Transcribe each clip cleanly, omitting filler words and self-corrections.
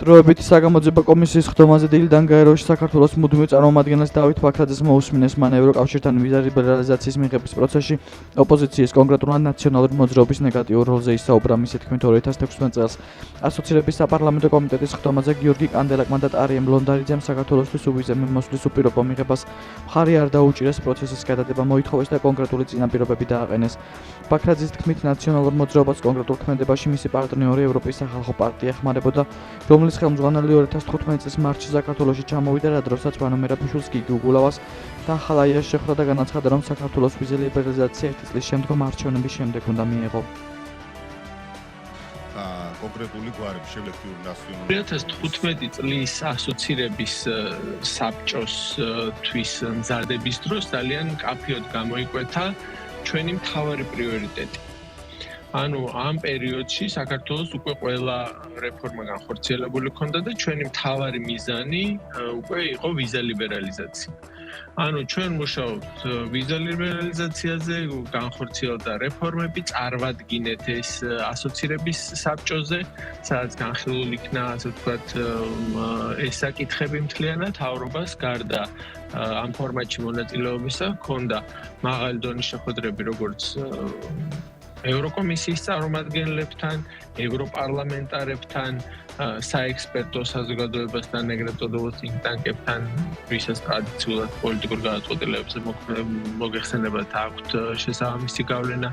დროებითი საგამოძიებო კომისიის ხდომაზე დილიდან გაეროში საქართველოს მუდმივ წარმომადგენელს დავით ბაქრაძეს მოусმინეს მან ევროკავშირთან ვიზა ლიბერალიზაციის მიღების პროცესში ოპოზიციის კონკრეტულად ნაციონალური მოძრაობის ნეგატიურ როლზე ისაუბრა. მისი თქმით 2016 წელს ასოცირების საპარლამენტო კომიტეტის ხდომაზე გიორგი კანდელაკმა და ტარიემ ლონდარიძემ საქართველოსთვის უვიზა მოსვლის უპირობო მიღებას მხარი არ დაუჭირეს, პროცესის გადადება მოითხოვეს და კონკრეტული წინაპირობები დააყენეს. ბაქრაძის თქმით ნაციონალურ მოძრაობას კონკრეტულ ქმედებაში მისი პარტნიორი ევროპის სახალხო პარტია ეხმარებოდა, რომლის ხელმძღვანელი 2015 წლის მარტში საქართველოში ჩამოვიდა, რა დროსაც ვანო მერაბიშვილს გიგი უგულავას და ხალაიას შეხვდა და განაცხადა, რომ საქართველოს ვიზა ლიბერალიზაცია 1 წლის შემდგომ არჩევნების შემდეგ უნდა მიეღო. კონკრეტული გვარები შევლექტიური ნაციონალური 2015 წლის ასოცირების საბჭოსთვის მზადების დროს ძალიან კაფეოდ გამოიკვეთა ჩვენი მთავარი პრიორიტეტი. ანუ ამ პერიოდში საქართველოს უკვე ყველა რეფორმა განხორციელებული ჰქონდა და ჩვენი მთავარი მიზანი უკვე იყო ვიზა ლიბერალიზაცია. ანუ ჩვენ მუშაობთ ვიზა ლიბერალიზაციაზე, განხორციელდა რეფორმები, წარმატგინეთ ეს ასოცირების საბჭოზე, სადაც განხილული იქნა, ასე ვთქვათ, ეს საკითხები მთლიანად თავრობას გარდა ამ ფორმატში მონაწილეობისა ჰქონდა მაღალი დონის შეხვედრები, როგორც ევროკომისიის წარმომადგენლებთან, ევროპარლამენტარებთან, საექსპერტო საზოგადოებასთან, ეგრეთ წოდებულ think tank-ებთან, ვისაც ტრადიციულად პოლიტიკურ გადაწყვეტილებებზე მოგეხსენებათ აქვთ შესაბამისი გავლენა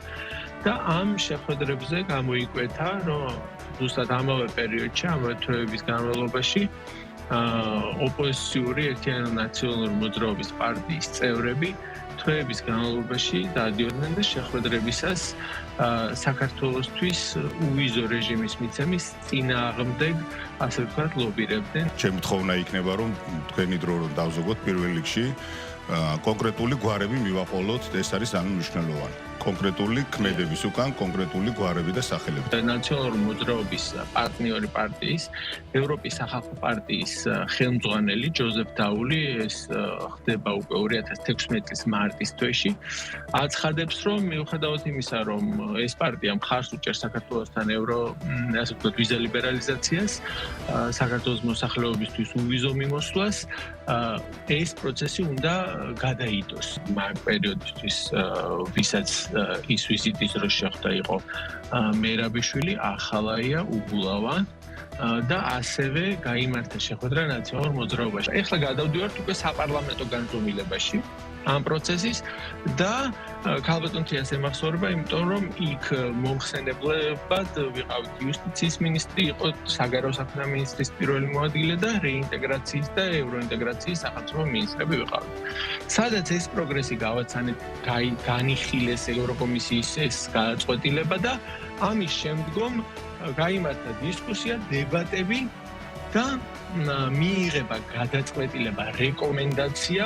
და ამ შეხვედრებზე გამოიკვეთა, რომ ზუსტად ამავე პერიოდში, ამავე თვეების განმავლობაში ოპოზიციური ერთიანი ნაციონალური მოძრაობის პარტიის წევრები თვეების განმავლობაში დადიოდნენ და შეხვედრებისას საქართველოსთვის უვიზო რეჟიმის მიცემის წინააღმდეგ, ასე ვთქვათ, ლობირებდნენ. ჩემი თხოვნა იქნება, რომ თქვენი დრო რომ დავზოგოთ პირველ რიგში კონკრეტული გვარები მივაყოლოთ, ეს არის ძალიან მნიშვნელოვანი. კონკრეტული ქმედების უკან კონკრეტული გვარები და სახელები. ნაციონალური მოძრაობის პარტნიორი პარტიის, ევროპის სახალხო პარტიის ხელმძღვანელი ჯოზეფ დაული, ეს ხდება უკვე 2016 წლის მარტის თვეში, აცხადებს, რომ მიუხედავად იმისა, რომ ეს პარტია მხარს უჭერს საქართველოსთან ასე ვთქვათ, ვიზა ლიბერალიზაციას, საქართველოს მოსახლეობისთვის უვიზო მიმოსვლას, ეს პროცესი უნდა გადაიდოს. მაგ პერიოდისთვის, ვისაც ის ვიზიტის დროს შეხვდა იყო მერაბიშვილი, ახალაია, უგულავა და ასევე გაიმართა შეხვედრა ნაციონალურ მოძრაობაში. ეხლა გადავდივართ უკვე საპარლამენტო განზომილებაში ამ პროცესის და ქალბატონ თიას ემახსოვრება, იმიტომ რომ იქ მომხსენებლებად ვიყავით იუსტიციის მინისტრი, იყო საგარეო საქმეთა მინისტრის პირველი მოადგილე და რეინტეგრაციის და ევროინტეგრაციის სახელმწიფო მინისტრები ვიყავით. სადაც ეს პროგრესი გავაცანეთ, განიხილეს ევროკომისიის ეს გადაწყვეტილება და ამის შემდგომ გაიმართა დისკუსია, დებატები და მიიღება გადაწყვეტილება, რეკომენდაცია,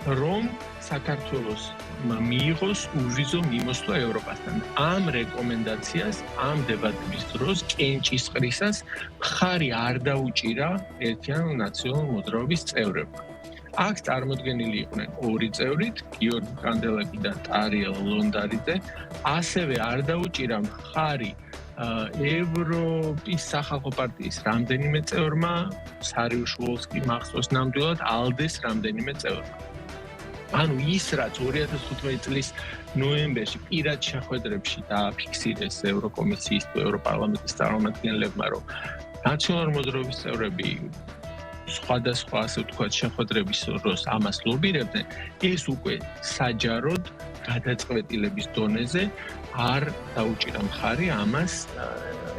რომ საქართველოს მიიღოს უვიზო მიმოსვლა ევროპასთან. ამ რეკომენდაციას, ამ დებატების დროს, კენჭისყრისას მხარი არ დაუჭირა ერთიანი ნაციონალური მოძრაობის წევრებმა. აქ წარმოდგენილი იყვნენ ორი წევრით, გიორგი კანდელაკი და ტარია ლონდარიძე, ასევე არ დაუჭირა მხარი ევროპის სახალხო პარტიის რამდენიმე წევრმა, სარიუშ ვოლსკი მახსოვს ნამდვილად, ალდეს რამდენიმე წევრმა. ანუ ის, რაც 2015 წლის ნოემბერში პირად შეხვედრებში დააფიქსირეს ევროკომისიის თუ ევროპარლამენტის წარმომადგენლებმა, რომ ნაციონალური მოძრაობის წევრები სხვადასხვა, ასე ვთქვათ, შეხვედრების დროს ამას ლობირებდნენ, ეს უკვე საჯაროდ გადაწყვეტილების დონეზე არ დაუჭირა მხარი ამას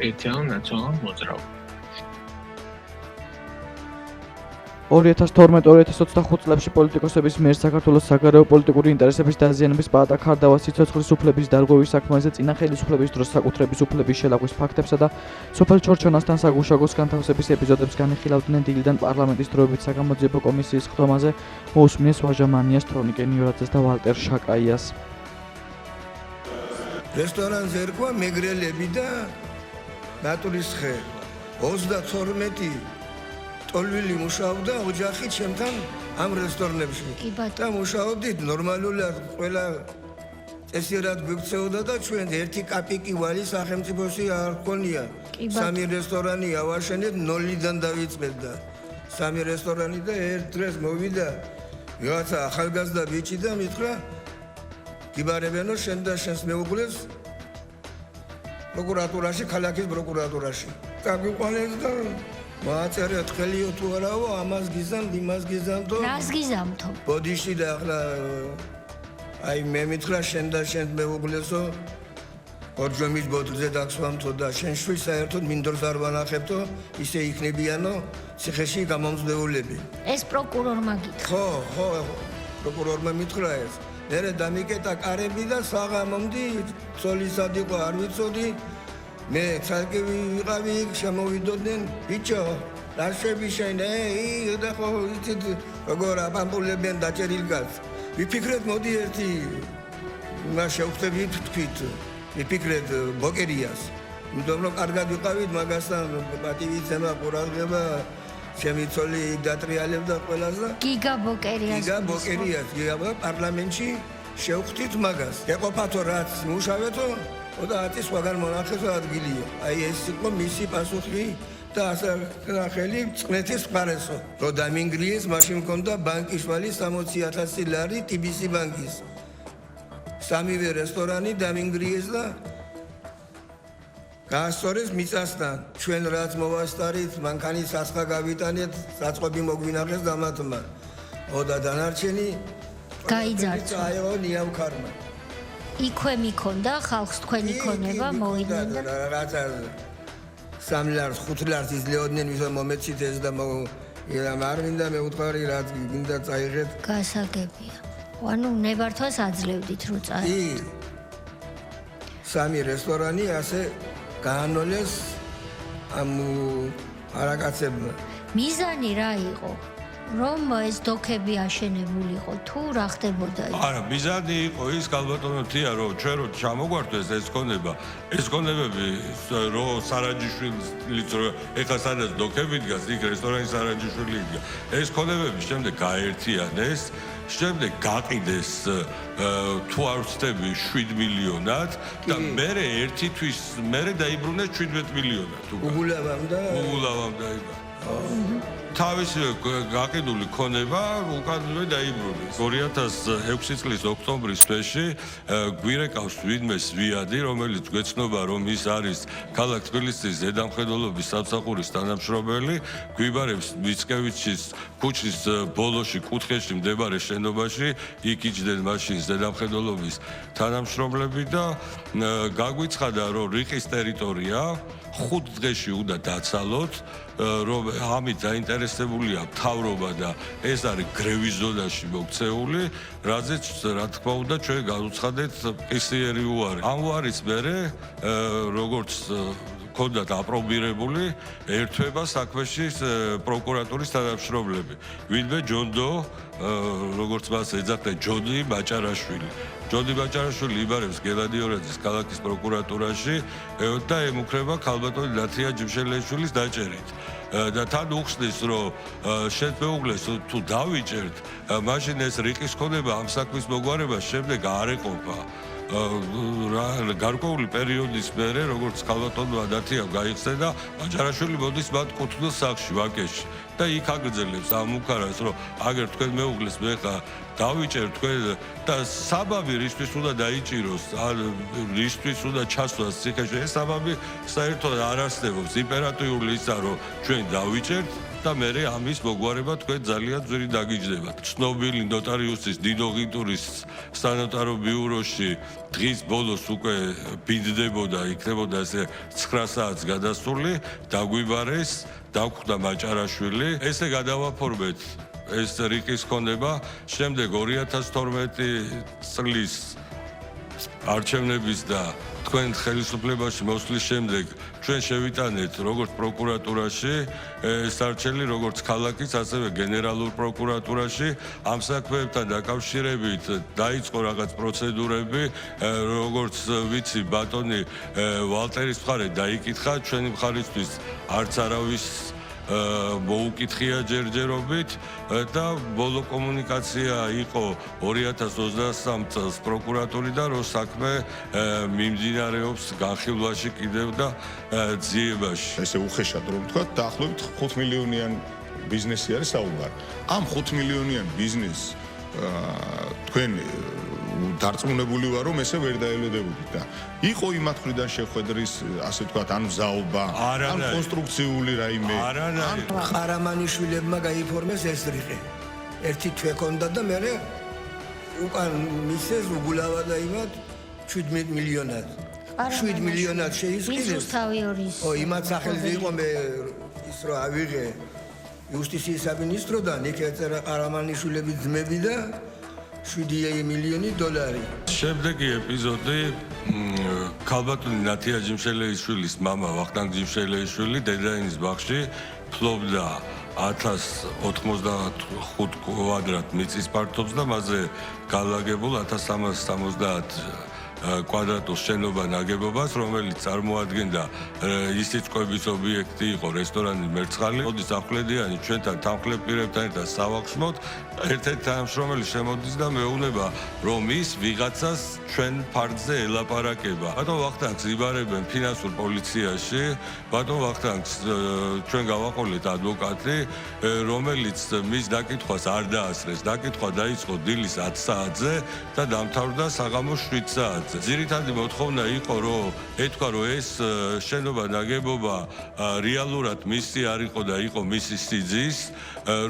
ერთიანი ნაციონალურ მოძრაობას. 2012-2025 წლებში პოლიტიკოსების მიერ საქართველოს საგარეო პოლიტიკური ინტერესების დაზიანების პალატა ქარდავას სიცოცხლის უფლების დარღვევის საქმეზე წინა ხელისუფლების დროს საკუთრების უფლების შელაგვის ფაქტებსა და სოფელ ჩორჩონასთან საგუშაგოს განთავსების ეპიზოდებს განიხილავდნენ დილიდან პარლამენტის დროებით საგამოძიებო კომისიის ხდომაზე მოусმინეს ვაჟამანიას, თორნიკე ნიორაძეს და ვალტერ შაკაიას. რესტორანზე ერქვა მეგრელები და ნატურის ხე 32 ტოლვილი მუშაობდა ოჯახი ჩემთან ამ რესტორნებში და მუშაობდით ნორმალურად ყველა წესიერად გვიქცეოდა და ჩვენ ერთი კაპიკი ვალი სახელმწიფოში არ ქონია. სამი რესტორანი ავაშენეთ 0-დან დავიწყეთ და სამი რესტორანი და ერთ დღეს მოვიდა ვიღაცა ახალგაზრდა ბიჭი და მითხრა გიბარებენო შენ და შენს მეუღლეს პროკურატურაში, ქალაქის პროკურატურაში. გაგვიყვანეს და მააწერეთ ხელიო თუ არაო, ამას გიზამ, იმას გიზამთო. რას გიზამთო? ბოდიში და ახლა აი მე მითხრა შენ და შენ მეუღლესო ორჯომის ბოთლზე დაგსვამთო და შენ შვილს საერთოდ მინდორს არ ვანახებთო, ისე იქნებიანო ციხეში გამომზდეულები. ეს პროკურორმა გითხრა. ხო, პროკურორმა მითხრა ეს. მერე დამიკეტა კარები და საღამომდი ცოლისად იყო არ ვიცოდი. მე ცალკე ვიყავი იქ შემოვიდოდნენ ბიჭო რა შევიშენ და ხო იცით როგორ აბამბულებენ დაჭერილ გაზ ვიფიქრეთ მოდი ერთი მას შევხვდებით თქვით ვიფიქრეთ ბოკერიას იმიტომ რომ კარგად ვიყავით მაგასთან პატივიცემა ყურადღება ჩემი ცოლი დატრიალებდა ყველას და გიგა ბოკერიას პარლამენტში შევხვდით მაგას ეყოფათო რაც მუშავეთო და ათი სხვაგან მონახეთო ადგილიო. აი ეს იყო მისი პასუხი და ასე ხელი წნეთის მხარესო. რო დამინგრიეს, მაშინ მქონდა ბანკის ვალი 60,000 ლარი TBC ბანკის. სამივე რესტორანი დამინგრიეს და გაასწორეს მიწასთან. ჩვენ რაც მოვასწარით, მანქანის ასხა გავიტანეთ, საწყობი მოგვინახეს დამათმა. და დანარჩენი გაიძარცვა. აიო ნიავქარმა. იქვე მიქონდა ხალხს თქვენი ქონება მოიდნენ და რაღაცა 3 ლარს 5 ლარს იძლეოდნენ ვისა მომეცით ეს და არ მინდა მე უთხარი რაც მინდა წაიღეთ გასაგებია. ანუ ნებართვას აძლევდით რო წაიღეთ. კი. სამი რესტორანი ასე გაანოლეს ამ არაკაცებმა. მიზანი რა იყო? რომ ეს დოქები აშენებულიყო თუ რა ხდებოდა იქ? არა, მიზანი იყო ის კალბატონო თია რომ ჩვენ რო ჩამოგვართვეს ეს კონება, ეს კონებები რო სარაჯიშვილიც რო ეხა სადაც დოქები დგას, იქ რესტორანი სარაჯიშვილი იდგა. ეს კონებები შემდეგ გაერთიანეს, შემდეგ გაყიდეს თუ არ ვცდები 7 მილიონად და მერე ერთი თვის მერე დაიბრუნეს 17 მილიონად. უგულავამ დაიბა. თავისივე გაყიდული ქონება უკანვე დაიბრუნეს. 2006 წლის ოქტომბრის თვეში გვირეკავს ვინმეს ვიადი, რომელიც გვეცნობა, რომ ის არის ქალაქ თბილისის ზედამხედველობის სამსახურის თანამშრომელი, გვიბარებს მიცკევიჩის ქუჩის ბოლოში კუთხეში მდებარე შენობაში, იქ იჯდნენ მაშინ ზედამხედველობის თანამშრომლები და გაგვიცხადა, რომ რიყის ტერიტორია 5 დღეში უნდა დაცალოთ, რომ ამით დაინტერესებულია მთავრობა და ეს არის გრევის ზონაში მოქცეული, რაზეც რა თქმა უნდა ჩვენ გავუცხადეთ პისიერი უარი. ამ უარის მერე როგორც ქონდათ აპრობირებული ერთვება საქმეში პროკურატურის თანამშრომლები. ვინმე ჯონდო, როგორც მას ეძახდა ჯონი მაჭარაშვილი. ჯონი მაჭარაშვილი იბარებს გელადიორაძის ქალაქის პროკურატურაში და ემუქრება ქალბატონი ნათია ჯიმშელიშვილის დაჭერით. და თან უხსნის, რომ შენ მეუღლეს თუ დავიჭერთ, მაშინ ეს რიყის ქონება ამ საქმის მოგვარებას შემდეგ არ ეყოფა. გარკვეული პერიოდის მერე, როგორც ქალბატონმა ნათიამ გაიხსნა, მაჭარაშვილი მოდის მათ კუთვნილ სახლში, ვაკეში და იქ აგრძელებს ამ უქარას, რომ აგერ თქვენ მეუღლეს მე ხა დავიჭერ თქვენ და საბაბი რისთვის უნდა დაიჭიროს, ან რისთვის უნდა ჩასვლას ციხეში, ეს საბაბი საერთოდ არ არსებობს. იმპერატიული ისა, რომ ჩვენ დავიჭერთ და მე ამის მოგვარება თქვენ ძალიან ძვირი დაგიჯდებათ. ცნობილი ნოტარიუსის დიდო ღინტურის სანოტარო ბიუროში დღის ბოლოს უკვე ბინდდებოდა, იქნებოდა ესე 9 საათს გადასული, დაგვიბარეს, დაგხვდა მაჭარაშვილი, ესე გადავაფორმეთ ეს რიყის ქონება, შემდეგ 2012 წლის არჩევნების და თქვენ ხელისუფლებაში მოსვლის შემდეგ ჩვენ შევიტანეთ როგორც პროკურატურაში სარჩელი, როგორც ქალაქის, ასევე გენერალურ პროკურატურაში ამ საქმეებთან დაკავშირებით დაიწყო რაღაც პროცედურები, როგორც ვიცი ბატონი ვალტერის მხარე დაიკითხა, ჩვენი მხარისთვის არც არავის მოუკითხია ჯერჯერობით და ბოლო კომუნიკაცია იყო 2023 წელს პროკურატურიდან, რომ საქმე მიმდინარეობს განხილვაში კიდევ და ძიებაში. ესე უხეშად რომ ვთქვა, დაახლოებით 5 მილიონიან ბიზნესი არის საუბარი. ამ 5 მილიონიან ბიზნესს თქვენ დარწმუნებული ვარ, რომ ესე ვერ დაელოდებოდით და იყო იმათ მხრიდან შეხვედრის, ასე ვთქვათ, ან მზაობა, ან კონსტრუქციული რაიმე. ყარამანიშვილებმა გაიფორმეს ეს რიყი. ერთი თვე ქონდა და მე უკან მისეს უგულავა და იმათ 17 მილიონად. 7 მილიონად შეისყიდეს. ო, იმათ სახელზე იყო მე ის რო ავიღე იუსტიციის სამინისტროდან, იქ ეწერა ყარამანიშვილების ძმები და 7 მილიონი $. შემდეგი ეპიზოდი ქალბატონი ნათია ჯიმშელეიშვილის მამა ვახტანგ ჯიმშელეიშვილი დედაენის ბაღში ფლობდა 1095 კვადრატ მიწის ფართობს და მასზე განლაგებულ 1370 კვადრატულ შენობა ნაგებობას, რომელიც წარმოადგენდა ისიც კვების ობიექტი იყო რესტორანი მერცხალი. მოდის ახვლედიანი ჩვენთან თანხლებ პირებთან ერთად სავახშმოთ, ერთ-ერთი თანამშრომელი შემოდის და მეუბნება, რომ ის ვიღაცას ჩვენ ფარდზე ელაპარაკება. ბატონ ვახტანგს იბარებენ ფინანსურ პოლიციაში, ბატონ ვახტანგს ჩვენ გავაყოლეთ ადვოკატი, რომელიც მის დაკითხვას არ დაასწრეს. დაკითხვა დაიწყო დილის 10 საათზე და დამთავრდა საღამოს 7 საათზე. ძირითადი მოთხოვნა იყო, რომ ეთქვა, რომ ეს შენობა ნაგებობა რეალურად მისი არ იყო და იყო მისი სიძის,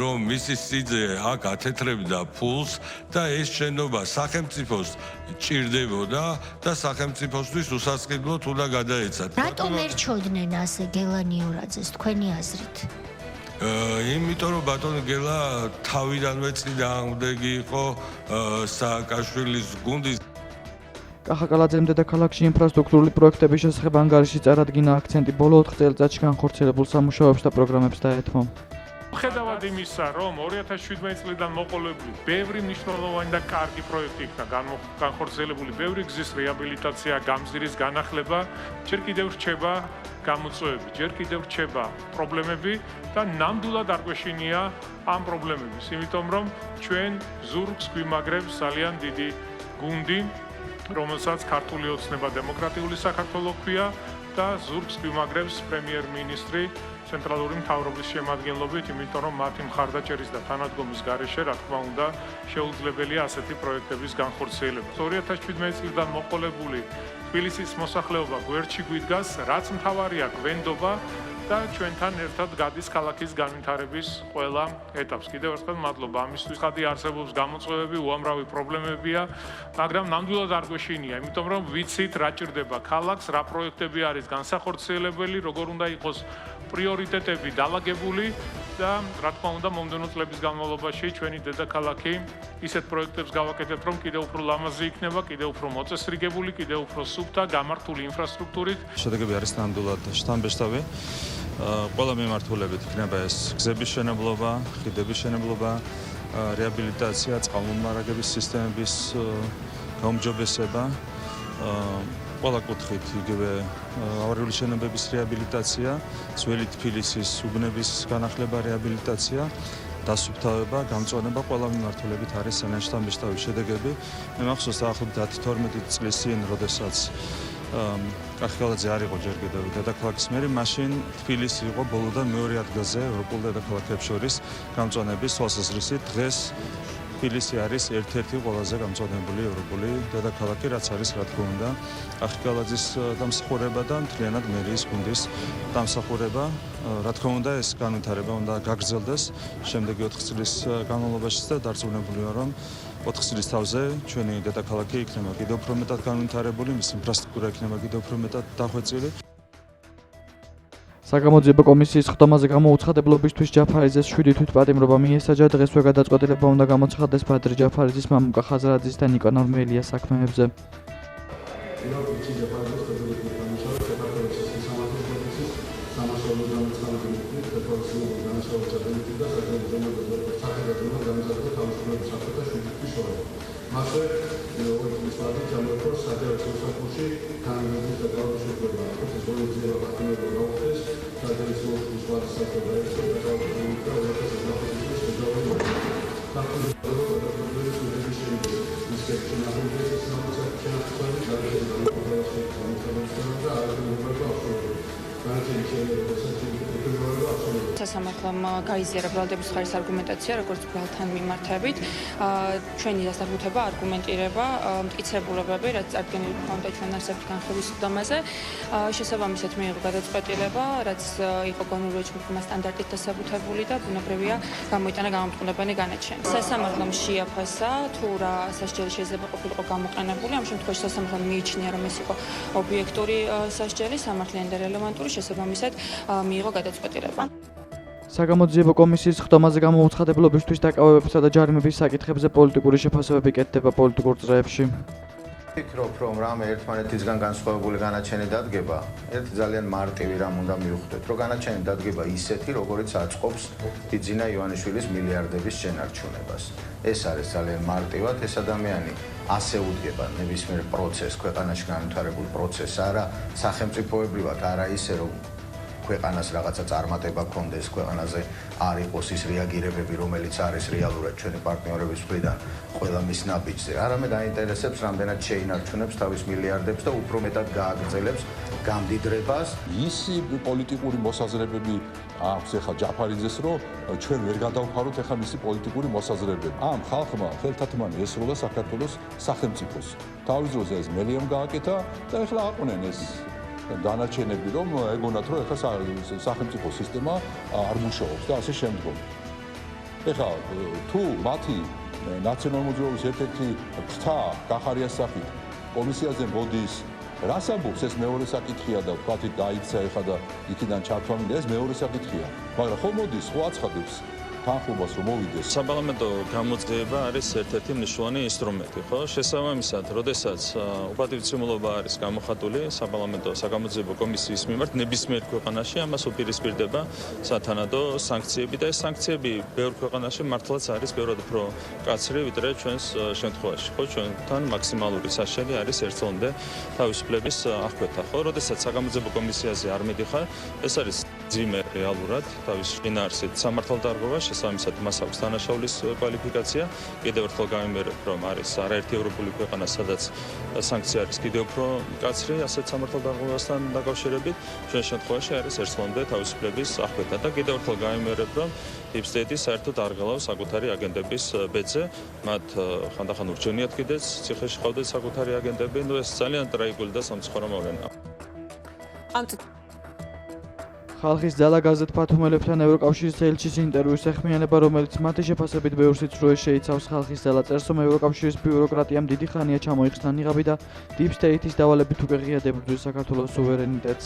რომ მისი სიძე აქ ათეთრებდა ფულს და ეს შენობა სახელმწიფოს ჭირდებოდა და სახელმწიფოსთვის უსასყიდლოდ უნდა გადაეცათ. რატომ ერჩოდნენ ასე გელანიორაძეს თქვენი აზრით? იმიტომ რომ ბატონი გელა თავიდანვე წინააღმდეგი იყო სააკაშვილის გუნდის. კახაკალაძემ დედაქალაქში ინფრასტრუქტურული პროექტების შესახებ ანგარიში წარადგინა აქცენტი ბოლო 4 წელიწადში განხორციელებულ სამუშაოებს და პროგრამებს დაეთმო. ხედავად იმისა, რომ 2017 წლიდან მოყოლებული ბევრი მნიშვნელოვანი და კარგი პროექტი იქნა განხორციელებული, ბევრი გზის რეაბილიტაცია, გამზირის განახლება, ჯერ კიდევ რჩება გამოწვევები, ჯერ კიდევ რჩება პრობლემები და ნამდვილად არ გვეშინია ამ პრობლემების, იმიტომ რომ ჩვენ ზურგს გვიმაგრებს ძალიან დიდი გუნდი, რომელსაც ქართული ოცნება დემოკრატიული საქართველო ქვია და ზურგს გვიმაგრებს პრემიერ-მინისტრი ცენტრალური მთავრობის შემადგენლობით, იმიტომ რომ მათი მხარდაჭერის და თანადგომის გარეშე, რა თქმა უნდა, შეუძლებელია ასეთი პროექტების განხორციელება. 2017 წლიდან მოყოლებული თბილისის მოსახლეობა გვერდში გვიდგას, რაც მთავარია გვენდობა და ჩვენთან ერთად გადის ქალაქის განვითარების ყველა ეტაპს. კიდევ ერთხელ მადლობა ამისთვის. ხადი არსებობს გამოწვევები, უამრავი პრობლემებია, მაგრამ ნამდვილად არ გვეშინია, იმიტომ რომ ვიცით რა ჭირდება ქალაქს, რა პროექტები არის განსახორციელებელი, როგორ უნდა იყოს პრიორიტეტები დალაგებული და რა თქმა უნდა მომდევნო წლების განმავლობაში ჩვენი დედაქალაქი ისეთ პროექტებს გავაკეთებთ, რომ კიდევ უფრო ლამაზი იქნება, კიდევ უფრო მოწესრიგებული, კიდევ უფრო სუფთა, გამართული ინფრასტრუქტურით. შედეგები არის ნამდვილად შთამბეჭდავი. ყველა მიმართულებით იქნება ეს გზების შენებლობა, ხიდების შენებლობა, რეაბილიტაცია, წყალმომარაგების სისტემების გაუმჯობესება, ყველა კუთხით იგივე ავარიული შენობების რეაბილიტაცია, ძველი თბილისის უბნების განახლება, რეაბილიტაცია, დასუფთავება, გამწვანება, ყველა მიმართულებით არის ძალიან შთამბეჭდავი შედეგები. მე მახსოვს დაახლოებით 10-12 წლის წინ, როდესაც კახაკალაძე არ იყო ჯერ კიდევ დედაქალაქის მერი, მაშინ თბილისი იყო ბოლო და მეორე ადგილზე ევროპულ დედაქალაქებს შორის გამწვანების თვალსაზრისით. დღეს თბილისი არის ერთ-ერთი ყველაზე გამწვანებული ევროპული დედაქალაქი, რაც არის რა თქმა უნდა კახაკალაძის დამსახურება და მთლიანად მერიის გუნდის დამსახურება. რა თქმა უნდა ეს განვითარება უნდა გაგრძელდეს შემდეგი 4 წლის განმავლობაში და დარწმუნებული ვარ, რომ 4 წლის თავზე ჩვენი დედაქალაქი იქნება კიდევ უფრო მეტად განვითარებული, მის ინფრასტრუქტურა იქნება კიდევ უფრო მეტად დახვეწილი. საგამოძიებო კომისიის ხდომაზე გამოუცხადებლობისთვის ჯაფარიძეს 7 თვითპატიმრობა მიესაჯა. დღესვე გადაწყვეტილება უნდა გამოცხადდეს ბადრი ჯაფარიძის, მამუკა ხაზარაძის და ნიკონორ მელიას საქმეებზე. მასე როგორც ვთქვი, ჩამოყოს საერთო სამსახურში თანამედროვე გადავაშენებაა. ეს პოლიცია პარტნიორობა გაუხდეს, საერთო სასამართლომ გაიზიარა ბრალდების ხარის არგუმენტაცია, როგორც ბრალთან მიმართებით. ჩვენი დასაბუთება, არგუმენტირება, მტკიცებულებები, რაც წარდგენილი ჰქონდა ჩვენ არსებთ განხილვის სხდომაზე. შესაბამისად მიიღო გადაწყვეტილება, რაც იყო გონურუეჩმის სტანდარტით დასაბუთებული და ბუნებრივია გამოიტანა გამომტყუნებელი განაჩენი. სასამართლომ შეაფასა, თუ რა სასჯელი შეიძლება ყოფილიყო გამოყენებული. ამ შემთხვევაში სასამართლომ მიიჩნია, რომ ეს იყო ობიექტური სასჯელი, სამართლიანი და რელევანტური, შესაბამისად მიიღო გადაწყვეტილება. საგამოძიებო კომისიის ხდომაზე გამოუცხადებლობისთვის დაკავებებისა და ჯარიმების საკითხებზე პოლიტიკური შეფასებები კეთდება პოლიტიკურ წრეებში. ვფიქრობ, რომ რამე ერთმანეთისგან განსხვავებული განაჩენი დადგება, ერთი ძალიან მარტივი რამ უნდა მივხვდეთ, რომ განაჩენი დადგება ისეთი, როგორიც აწყობს ბიძინა ივანიშვილის მილიარდების შენარჩუნებას. ეს არის ძალიან მარტივად, ეს ადამიანი ასე უდგება ნებისმიერ პროცესს, ქვეყანაში განვითარებულ პროცესს, არა სახელმწიფოებრივად, არა ისე, რომ ქვეყანას რაღაცა წარმატება ქონდეს, ქვეყანაზე არ იყოს ის რეაგირებები, რომელიც არის რეალურად ჩვენი პარტნიორების მხრიდან ყველა მის ნაბიჯზე. არამედ აინტერესებს, რამდენად შეინარჩუნებს თავის მილიარდებს და უფრო მეტად გააგრძელებს გამდიდრებას. ისი პოლიტიკური მოსაზრებები აქვს ახლა ჯაფარიძეს, რომ ჩვენ ვერ გადავხაროთ ახლა მისი პოლიტიკური მოსაზრებები. ამ ხალხმა ხელთათმანი ესროლა საქართველოს სახელმწიფოს. თავის დროზე ეს მელიამ გააკეთა და ახლა აყვნენ ეს განაჩენები, რომ ეგონათ, რომ ახლა სახელმწიფო სისტემა არ მუშაობს და ასე შემდგომ. ეხლა თუ მათი ნაციონალური მოძრაობის ერთ-ერთი ფრთა კახარიას სახით კომისიაზე მოდის, რას ამბობს, ეს მეორე საკითხია და თქვათ დაიქცა ეხლა და იქიდან ჩართვა მინდა, ეს მეორე საკითხია. მაგრამ ხო მოდის, ხო აცხადებს თანხმობას რომ მოვიდეს. საპარლამენტო გამოძიება არის ერთ-ერთი მნიშვნელოვანი ინსტრუმენტი, ხო? შესაბამისად, როდესაც უპატივცემულობა არის გამოხატული საპარლამენტო საგამოძიებო კომისიის მიმართ ნებისმიერ ქვეყანაში, ამას უპირისპირდება სათანადო სანქციები და ეს სანქციები ბევრ ქვეყანაში მართლაც არის ბევრად უფრო მკაცრი, ვიდრე ჩვენს შემთხვევაში, ხო? ჩვენთან მაქსიმალური საშელი არის ერთწლამდე თავისუფლების აღკვეთა, ხო? როდესაც საგამოძიებო კომისიაზე არ მიდიხარ, ეს არის ძიმე რეალურად თავის შინაარსით სამართალდარღვევა, შესაბამისად მას აქვს თანაშაულის კვალიფიკაცია. კიდევ ერთხელ გავიმერებ, რომ არის არაერთი ევროპული ქვეყანა, სადაც სანქცია არის კიდევ უფრო მკაცრი ასეთ სამართალდარღვევასთან დაკავშირებით. ჩვენ შემთხვევაში არის ერთწლამდე თავისუფლების აღკვეთა და კიდევ ერთხელ გავიმერებ, რომ deep state-ი საერთოდ არ გელავს საკუთარი აგენტების ბედზე. მათ ხანდახან ურჩევნიათ კიდეც ციხეში ყავდეთ საკუთარი აგენტები, ნუ ეს ძალიან ტრაგიკული და სამწუხარო მოვლენაა. ხალხის ძალა გაზეთ ფათუმელებთან ევროკავშირის ელჩის ინტერვიუს ეხმიანება, რომელიც მათი შეფასებით ბევრ სიცრუეს შეიცავს. ხალხის ძალა წერს, რომ ევროკავშირის ბიუროკრატიამ დიდი ხანია ჩამოიხსნა ნიღაბი და deep state-ის დავალებით უკვე ღიად ებრძვის საქართველოს სუვერენიტეტს.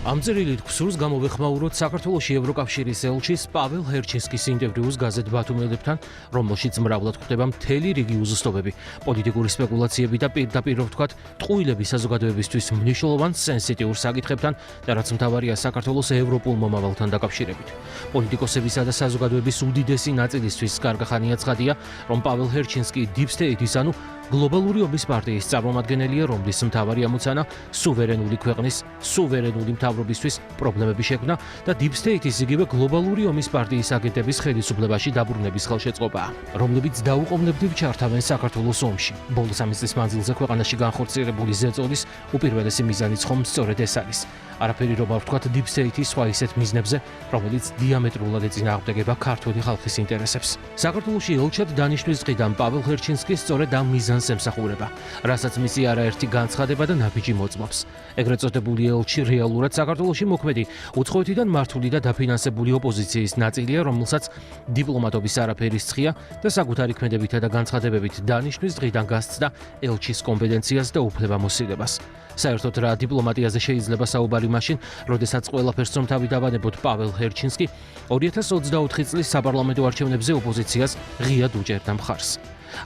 ამ წერილით ქსურს გამოვეხმაუროთ საქართველოში ევროკავშირის ელჩის პაվել ჰერჩინსკის ინტერვიუს გაზეთ ბათუმელებთან, რომელშიც მრავლად ხვდება მთელი რიგი უზუსტობები, პოლიტიკური სპეკულაციები და პირდაპირ ვთქვათ, ტყუილები საზოგადოებისთვის მნიშვნელოვან სენსიტიურ საკითხებთან და რაც მთავარია საქართველოს ევროპულ მომავალთან დაკავშირებით. პოლიტიკოსებისა და საზოგადოების უდიდესი ნაწილისთვის კარგახანია ცხადია, რომ პაվել ჰერჩინსკი deep state-ის, ანუ გლობალური ომის პარტიის წარმომადგენელია, რომლის მთავარი ამოცანა სუვერენული ქვეყნის სუვერენული მთავრობისთვის პრობლემები შექმნა და deep state-ის იგივე გლობალური ომის პარტიის აგენტების ხელისუფლებაში დაბრუნების ხელშეწყობაა, რომლებიც დაუყოვნებლივ ჩართავენ საქართველოს ომში. ბოლოს ამის წლის მანძილზე ქვეყანაში განხორციელებული ზეწოლის უპირველესი მიზანიც ხომ სწორედ ეს არის. არაფერი რომ არ ვთქვათ deep state-ის სხვა ისეთ მიზნებზე, რომელიც დიამეტრულად ეწინააღმდეგება ქართული ხალხის ინტერესებს. საქართველოში ელჩად დანიშვნის დღიდან პაվել ჰერჩინსკი სწორედ ამ მიზანს ემსახურება, რასაც მისი არაერთი განცხადება და ნაბიჯი მოწმობს. ეგრეთ წოდებული ელჩი რეალურად საქართველოში მოქმედი უცხოეთიდან მართული და დაფინანსებული ოპოზიციის ნაწილია, რომელსაც დიპლომატობის არაფერი სცხია და საკუთარი ქმედებითა და განცხადებებით დანიშვნის დღიდან გასცდა ელჩის კომპეტენციას და უფლებამოსილებას. საერთოდ რა დიპლომატიაზე შეიძლება საუბარი მაშინ, როდესაც ყველაფერს რომ თავი დავანებოთ პაվել ჰერჩინსკი 2024 წლის საპარლამენტო არჩევნებზე ოპოზიციას ღიად უჭერდა მხარს.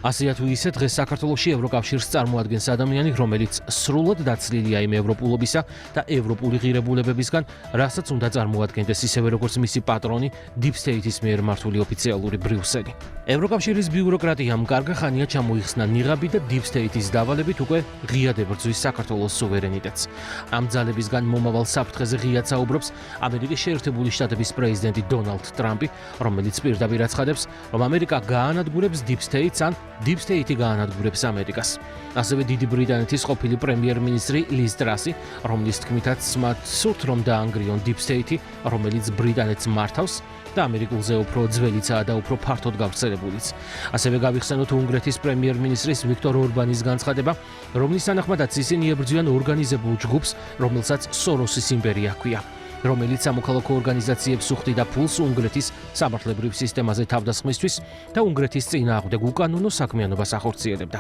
ასეა თუ ისე დღეს საქართველოში ევროკავშირს წარმოადგენს ადამიანი, რომელიც სრულად დაცლილია იმ ევროპულობისა და ევროპული ღირებულებებისგან, რასაც უნდა წარმოადგენდეს ისევე როგორც მისი პატრონი Deep State-ის მიერ მართული ოფიციალური ბრიუსელი. ევროკავშირის ბიუროკრატიამ კარგა ხანია ჩამოიხსნა ნიღაბი და Deep State-ის დავალებით უკვე ღიად ებრძვის საქართველოს სუვერენიტეტს. ამ ძალებისგან მომავალ საფრთხეზე ღიად საუბრობს ამერიკის შეერთებული შტატების პრეზიდენტი დონალდ ტრამპი, რომელიც პირდაპირ აცხადებს, რომ ამერიკა გაანადგურებს Deep State-ს ან Deep State-ი გაანადგურებს ამერიკას. ასევე დიდი ბრიტანეთის ყოფილი პრემიერ-მინისტრი ლის ტრასი, რომლის თქმითაც მათ სურთ რომ დაანგრიონ Deep State-ი, რომელიც ბრიტანეთს მართავს და ამერიკულზე უფრო ძველიცაა და უფრო ფართოდ გავრცელებულიც. ასევე გავიხსენოთ უნგრეთის პრემიერ-მინისტრის ვიქტორ ორბანის განცხადება, რომლის თანახმადაც ისინი ებრძვიან ორგანიზებულ ჯგუფს, რომელსაც სოროსის იმპერია ჰქვია, რომელიც სამოქალაქო ორგანიზაციებს უხდიდა ფულს უნგრეთის სამართლებრივ სისტემაზე თავდასხმისთვის და უნგრეთის წინააღმდეგ უკანონო საქმიანობას ახორციელებდა.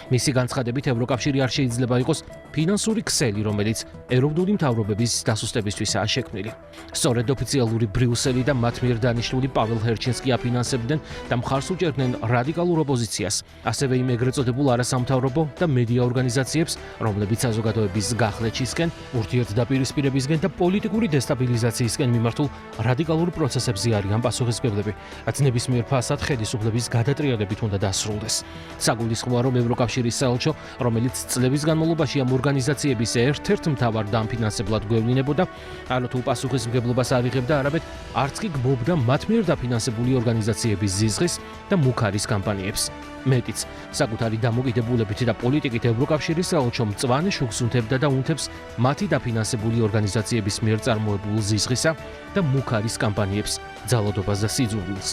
მისი განცხადებით ევროკავშირი არ შეიძლება იყოს ფინანსური ქსელი, რომელიც ეროვნული მთავრობების დასუსტებისთვისაა შექმნილი. სწორედ ოფიციალური ბრიუსელი და მათ მიერ დანიშნული პაվել ჰერჩინსკი აფინანსებდნენ და მხარს უჭერდნენ რადიკალურ ოპოზიციას, ასევე იმ ეგრეთ წოდებულ არასამთავრობო და მედია ორგანიზაციებს, რომლებიც საზოგადოების გახლეჩისკენ, ურთიერთდაპირისპირებისკენ და პოლიტიკური დესტაბილიზაციისკენ მიმართულ რადიკალურ პროცესებზე არიან პასუხისმგებლები, რაც ნებისმიერ ფასად ხელისუფლების გადატრიალებით უნდა დასრულდეს. საგულისხმოა, რომ ევროკავშირის საელჩო, რომელიც წლების განმავლობაში ამ ორგანიზაციების ერთ-ერთ მთავარ დამფინანსებლად გვევლინებოდა, არათუ პასუხისმგებლობას არ იღებდა, არამედ არც კი გმობდა მათ მიერ დაფინანსებული ორგანიზაციების ზიზღის და მუქარის კამპანიებს. მეტიც, საკუთარი დამოკიდებულებით და პოლიტიკით ევროკავშირის საელჩო მწვანე შუქს უნთებდა და უნთებს მათი დაფინანსებული ორგანიზაციების მიერ წარმოებულ ზიზღისა და მუქარის კამპანიებს, ძალადობას და სიძულვილს.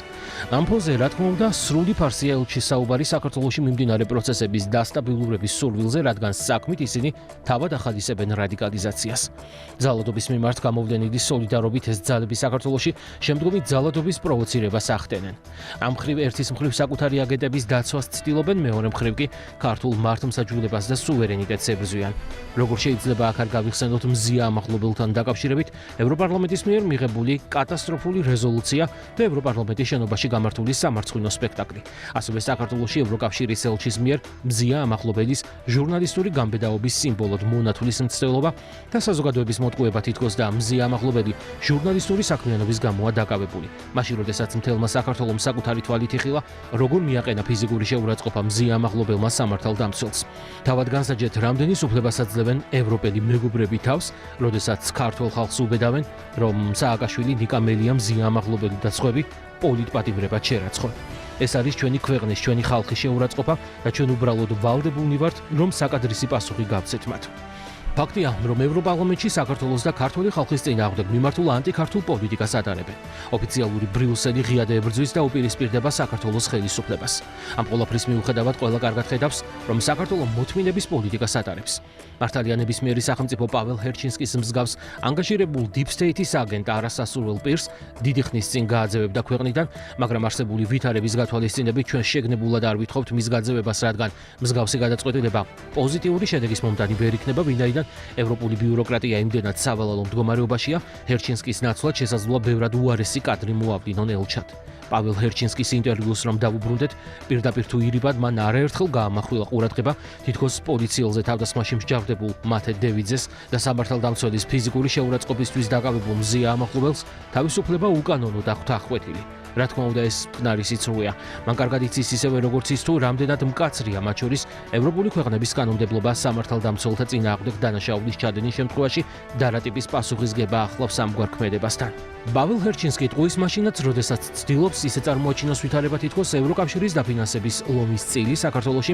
ამ ფონზე, რა თქმა უნდა, სრული ფარსია ელჩის საუბარი საქართველოში მიმდინარე პროცესების დასტაბილურების სურვილზე, რადგან საქმით ისინი თავად ახალისებენ რადიკალიზაციას. ძალადობის მიმართ გამოვლენილი სოლიდარობით ეს ძალები საქართველოში შემდგომი ძალადობის პროვოცირებას ახდენენ. ამ მხრივ ერთის მხრივ საკუთარი აგენტების დაცვას ცდილობენ, მეორე მხრივ კი ქართულ მართლმსაჯულებას და სუვერენიტეტს ებრძვიან. როგორ შეიძლება აქ არ გავიხსენოთ მზია ამახლებელთან დაკავშირებით ევროპარლამენტის მიერ მიღებული კატასტროფული რეზოლუცია და ევროპარლამენტის შენობაში გამართული სამარცხვინო სპექტაკლი. ასევე საქართველოში ევროკავშირის ელჩის მიერ მზია ამახლებელის ჟურნალისტური გამბედაობის სიმბოლოდ მონათulis მცდელობა და საზოგადოების მოტყუება თითქოს და მზია ამახლებელი ჟურნალისტური საქმიანობის გამოა დაკავებული. მაშინ როდესაც მთელმა საქართველომ საკუთარი თვალით იხილა, როგორ მიაყენა ფიზიკური შეურაცხყოფა მზია ამახლებელმა სამართალდამცველს. თავად განსაჯეთ, რამდენი უფლებას აძლევენ ევროპელი მეგობრები თავს, როდესაც ქართულ ხალხს უბედავენ, რომ სააკაშვილი, ნიკა მელიამ, მზია ამახლებელი და სხვები პოლიტპატიმრებად შერაცხონ. ეს არის ჩვენი ქვეყნის, ჩვენი ხალხის შეურაცხყოფა და ჩვენ უბრალოდ ვალდებულნი ვართ, რომ საკადრისი პასუხი გავცეთ მათ. ფაქტია, რომ ევროპარლამენტში საქართველოს და ქართული ხალხის წინააღმდეგ მიმართულ ანტიქართულ პოლიტიკას ატარებენ. ოფიციალური ბრიუსელი ღიად ებრძვის და უპირისპირდება საქართველოს ხელისუფლებას. ამ ყველაფრის მიუხედავად ყველა კარგად ხედავს, რომ საქართველო მოთმინების პოლიტიკას ატარებს. მართალია ნებისმიერი სახელმწიფო პაվել ჰერჩინსკის მსგავს ანგაჟირებულ Deep State-ის აგენტ არასასურველ პირს დიდი ხნის წინ გააძევებდა ქვეყნიდან, მაგრამ არსებული ვითარების გათვალისწინებით ჩვენ შეგნებულად არ ვითხოვთ მის გაძევებას, რადგან მსგავსი გადაწყვეტილება პოზიტიური შედეგის მომტანი ვერ იქნება, ვინაიდან ევროპული ბიუროკრატია იმდენად სავალალო მდგომარეობაშია, ჰერჩინსკის ნაცვლად შესაძლოა ბევრად უარესი კადრი მოავდინონ ელჩად. პაվել ჰერჩინსკის ინტერვიუს რომ დავუბრუნდეთ, პირდაპირ თუ ირიბად მან არაერთხელ გაამახვილა ყურადღება თითქოს პოლიციელზე თავდასხმაში მსჯავრდებულ მათე დევიძეს და სამართალდამცველის ფიზიკური შეურაცხყოფისთვის დაკავებულ მზია ამახლებელს თავისუფლება უკანონოდ აქვთ აღკვეთილი. რა თქმა უნდა, ეს მტკნარი სიცრუეა. მან კარგად იცის ისევე როგორც ის თუ რამდენად მკაცრია მათ შორის ევროპული ქვეყნების კანონმდებლობა სამართალდამცველთა წინააღმდეგ დანაშაულის ჩადენის შემთხვევაში და რა ტიპის პასუხისგება ახლავს ამგვარ ქმედებასთან. პაվել ჰერჩინსკი ტყუის მაშინაც, როდესაც ცდილობს ისე წარმოაჩინოს ვითარება თითქოს ევროკავშირის დაფინანსების ლომის წილი საქართველოში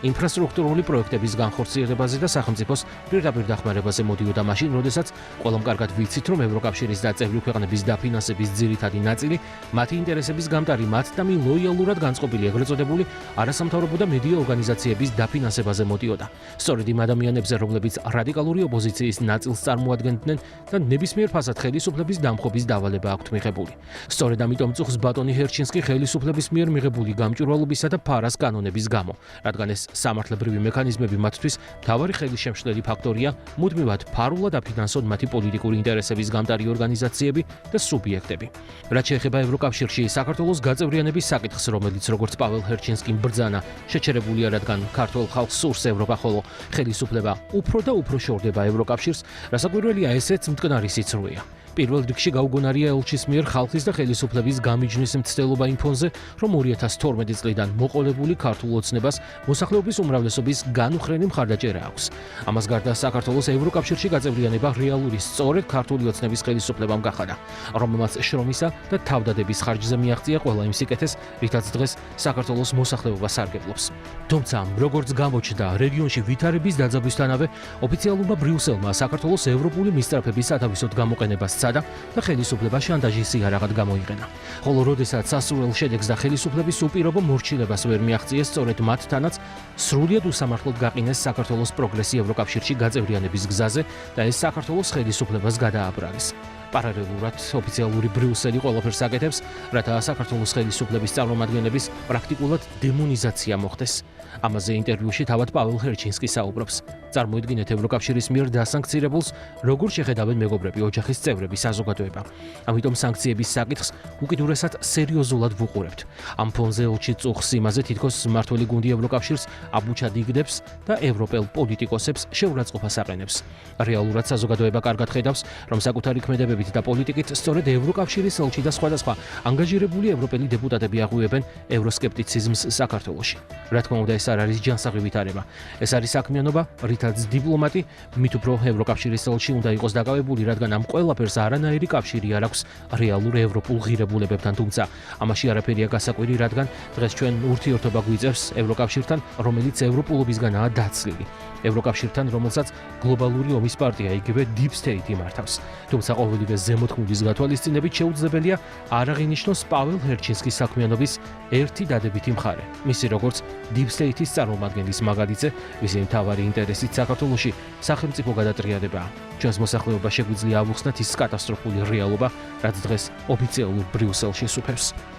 ინფრასტრუქტურული პროექტების განხორციელებაზე და სახელმწიფოს პირდაპირ დახმარებაზე მოდიოდა მაშინ, როდესაც ყველამ კარგად ვიცით, რომ ევროკავშირის და წევრი ქვეყნების დაფინანსების ძირითადი ნაწილი მათი ინტერესების გამტარი მათთამი ლოიალურად განწყობილი ეგრეთ წოდებული არასამთავრობო და მედია ორგანიზაციების დაფინანსებაზე მოდიოდა. სწორედ იმ ადამიანებზე, რომლებიც რადიკალური ოპოზიციის ნაწილს წარმოადგენდნენ და ნებისმიერ ფასად ხელისუფლების დამხობის დავალება აქვთ მიღებული. სწორედ ამიტომ წუხს ბატონი ჰერჩინსკი ხელისუფლების მიერ მიღებული გამჭვირვალობისა და ფარას კანონების გამო, რადგან ეს სამართლებრივი მექანიზმები მათთვის მთავარი ხელისშემშლელი ფაქტორია, მუდმივად ფარულად აფინანსონ მათი პოლიტიკური ინტერესების გამტარი ორგანიზაციები და სუბიექტები. რაც შეეხება ევროკავშირში საქართველოში საქართველოს გაწევრიანების საკითხს, რომელიც როგორც პაվել ჰერჩინსკიმ ბრძანა, შეჩერებულია, რადგან ქართულ ხალხს სურს ევროპა, ხოლო ხელისუფლება უფრო და უფრო შორდება ევროკავშირს, რასაკვირველია ესეც მტკნარი სიცრუეა. პირველ რიგში გაუგონარია ელჩის მიერ ხალხის და ხელისუფლების გამიჯვნის მცდელობა იმ ფონზე, რომ 2012 წლიდან მოყოლებული ქართულ ოცნებას მოსახლეობის უმრავლესობის განუხრენი მხარდაჭერა აქვს. ამას გარდა საქართველოს ევროკავშირში გაწევრიანება რეალური სწორედ ქართული ოცნების ხელისუფლებამ გახადა, რომელმაც შრომისა და თავდადების ხარჯზე მიაღწია ყველა იმ სიკეთეს, რითაც დღეს საქართველოს მოსახლეობა სარგებლობს. თუმცა, როგორც გამოჩნდა, რეგიონში ვითარების დაძაბვისთანავე ოფიციალურმა ბრიუსელმა საქართველოს ევროპული მისწრაფების სათავისოდ გამოყენებას და ხელისუფლება შანტაჟის იარაღად გამოიყენა. ხოლო როდესაც სასურველ შედეგს და ხელისუფლების უპირობო მორჩილებას ვერ მიაღწიეს, სწორედ მათთანაც სრულიად უსამართლოდ გაყინეს საქართველოს პროგრესი ევროკავშირში გაწევრიანების გზაზე და ეს საქართველოს ხელისუფლებას გადააბრალეს. პარალელურად ოფიციალური ბრიუსელი ყველაფერს აკეთებს, რათა საქართველოს ხელისუფლების წარმომადგენლების პრაქტიკულად დემონიზაცია მოხდეს. ამაზე ინტერვიუში თავად პაվել ჰერჩინსკი საუბრობს. წარმოიდგინეთ ევროკავშირის მიერ დასანქცირებულს, როგორ შეხედავენ მეგობრები, ოჯახის წევრები, საზოგადოება. ამიტომ სანქციების საკითხს უკიდურესად სერიოზულად ვუყურებთ. ამ ფონზე ელჩი წუხს იმაზე თითქოს მმართველი გუნდი ევროკავშირს აბუჩად იგდებს და ევროპელ პოლიტიკოსებს შეურაცხყოფას აყენებს. რეალურად საზოგადოება კარგად ხედავს, რომ საკუთარი ქმედებებით და პოლიტიკით სწორედ ევროკავშირის ელჩი და სხვადასხვა ანგაჟირებული ევროპელი დეპუტატები აღვივებენ ევროსკეპტიციზმს საქართველოში. რა თქმა უნდა, ეს არ არის ჯანსაღი ვითარება. ეს არის საქმიანობა, რითაც დიპლომატი, მით უფრო ევროკავშირის ელჩი უნდა იყოს დაკავებული, რადგან ამ ყველაფერს არანაირი კავშირი არ აქვს რეალურ ევროპულ ღირებულებებთან, თუმცა ამაში არაფერია გასაკვირი, რადგან დღეს ჩვენ ურთიერთობა გვიწევს ევროკავშირთან, რომელიც ევროპულობისგანაა დაცლილი. ევროკავშირთან, რომელსაც გლობალური ომის პარტია, იგივე Deep State იმართავს. თუმცა ყოველივე ზემოთქმულის გათვალისწინებით შეუძლებელია არ აღინიშნოს პაվել ჰერჩინსკის საქმიანობის ერთი დადებითი მხარე. მისი როგორც Deep State-ის წარმომადგენლის მაგალითზე, მისი მთავარი ინტერესით საქართველოში სახელმწიფო გადატრიალებაა. ჩვენს მოსახლეობას შეგვიძლია ავუხსნათ ის კატასტროფული რეალობა, რაც დღეს ოფიციალურ ბრიუსელში სუფევს.